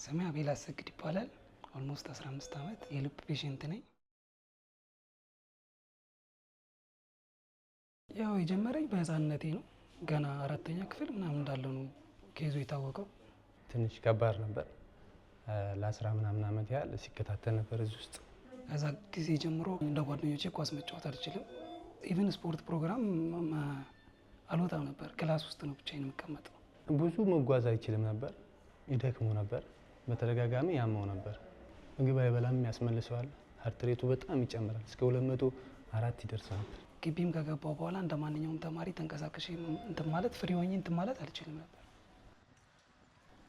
ስሜ አቤል አሰግድ ይባላል። ኦልሞስት 15 ዓመት የልብ ፔሸንት ነኝ። ያው የጀመረኝ በህፃንነቴ ነው። ገና 4ኛ ክፍል ምናምን እንዳለው ነው ኬዙ የታወቀው። ትንሽ ከባድ ነበር። ለ10 ምናምን ዓመት ያህል ሲከታተል ነበር እዚህ ውስጥ። ከዛ ጊዜ ጀምሮ እንደ ጓደኞቼ ኳስ መጫወት አልችልም። ኢቭን ስፖርት ፕሮግራም አልወጣም ነበር። ክላስ ውስጥ ነው ብቻዬን የምቀመጠው። ብዙ መጓዝ አይችልም ነበር። ይደክሙ ነበር። በተደጋጋሚ ያመው ነበር። ምግብ አይበላም፣ ያስመልሰዋል። ሃርት ሬቱ በጣም ይጨምራል። እስከ 204 ይደርስ ነበር። ግቢም ከገባው በኋላ እንደ ማንኛውም ተማሪ ተንቀሳቀሽ እንትን ማለት ፍሪ ሆኜ እንትን ማለት አልችልም ነበር።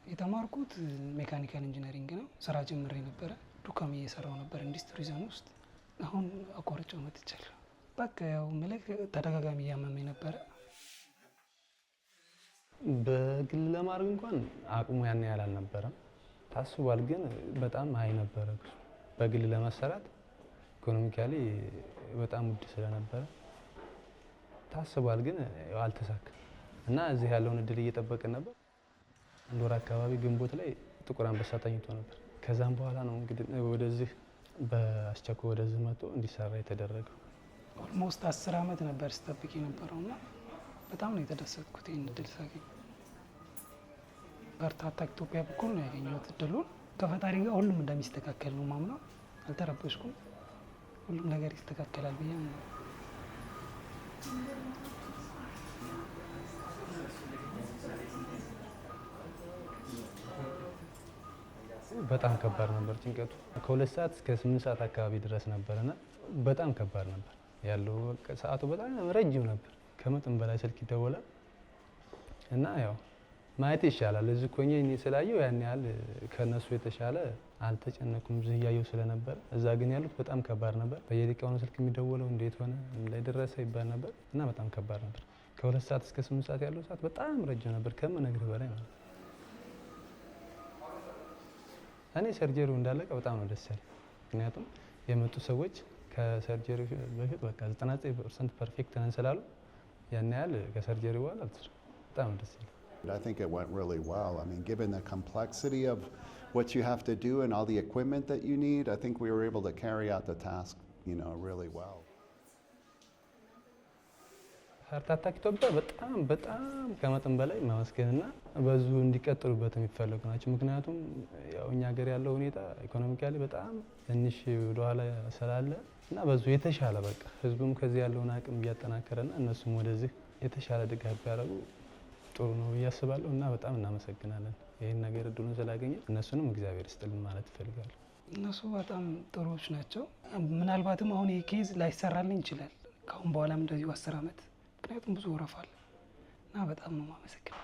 የተማርኩት ሜካኒካል ኢንጂነሪንግ ነው። ስራ ጀምሬ ነበረ። ዱካም እየሰራው ነበር ኢንዱስትሪ ዞን ውስጥ። አሁን አቋርጬው መጥቻለሁ። በቃ ያው ምልክ ተደጋጋሚ እያመመኝ ነበረ። በግል ለማድረግ እንኳን አቅሙ ያን ያህል አልነበረም። ታስቧል፣ ግን በጣም አይ ነበረ። በግል ለመሰራት ኢኮኖሚካሊ በጣም ውድ ስለነበረ ታስቧል፣ ግን አልተሳካም እና እዚህ ያለውን እድል እየጠበቅን ነበር። አንድ ወር አካባቢ ግንቦት ላይ ጥቁር አንበሳ ተኝቶ ነበር። ከዛም በኋላ ነው እንግዲህ ወደዚህ በአስቸኳይ ወደዚህ መጥቶ እንዲሰራ የተደረገው። ኦልሞስት 10 ዓመት ነበር ስጠብቅ የነበረውና በጣም ነው የተደሰትኩት ይህን እድል ሳገኝ። በርታታ ኢትዮጵያ በኩል ነው ያገኘሁት እድሉን። ከፈጣሪ ጋር ሁሉም እንደሚስተካከል ነው ማምነው። አልተረበሽኩም። ሁሉም ነገር ይስተካከላል ብዬ ነው። በጣም ከባድ ነበር ጭንቀቱ። ከ2 ሰዓት እስከ 8 ሰዓት አካባቢ ድረስ ነበርና በጣም ከባድ ነበር ያለው። ሰዓቱ በጣም ረጅም ነበር። ከመጠን በላይ ስልክ ይደወላል እና ያው ማየት ይሻላል። እዚህ ኮኜ እኔ ስላየው ያን ያህል ከነሱ የተሻለ አልተጨነኩም፣ እዚህ እያየው ስለነበር። እዛ ግን ያሉት በጣም ከባድ ነበር። በየደቂቃው ነው ስልክ የሚደወለው። እንዴት ሆነ ላይ ደረሰ ይባል ነበር እና በጣም ከባድ ነበር። ከ2 ሰዓት እስከ 8 ሰዓት ያለው ሰዓት በጣም ረጅም ነበር ከምነግርህ በላይ ማለት ነው። እኔ ሰርጀሪው እንዳለቀ በጣም ነው ደስ ያለኝ። ምክንያቱም የመጡ ሰዎች ከሰርጀሪው በፊት በቃ 99% ፐርፌክት ነን ስላሉ ያን ያህል ከሰርጀሪው በኋላ በጣም ደስ ያለኝ። I think it went really well. I mean, given the complexity of what you have to do and all the equipment that you need, I think we were able to carry out the task, really well. ሃርት አታክ ኢትዮጵያ በጣም ከመጠን በላይ ማመስገንና በዙ እንዲቀጥሉበት የሚፈልጉ ናቸው። ምክንያቱም ያው እኛ ሀገር ያለው ሁኔታ ኢኮኖሚካሊ በጣም ትንሽ ወደኋላ ስላለ እና በዙ የተሻለ በቃ ህዝቡም ከዚህ ያለውን አቅም እያጠናከረና እነሱም ወደዚህ የተሻለ ድጋፍ ያደርጉ ጥሩ ነው ብዬ አስባለሁ እና በጣም እናመሰግናለን ይሄን ነገር እድሉን ስላገኘን። እነሱንም እግዚአብሔር ይስጥልን ማለት እፈልጋለሁ። እነሱ በጣም ጥሩዎች ናቸው። ምናልባትም አሁን ይሄ ኬዝ ላይሰራልኝ ይችላል ከአሁን በኋላም እንደዚሁ 10 ዓመት፣ ምክንያቱም ብዙ ወረፋ አለ እና በጣም ነው የማመሰግነው።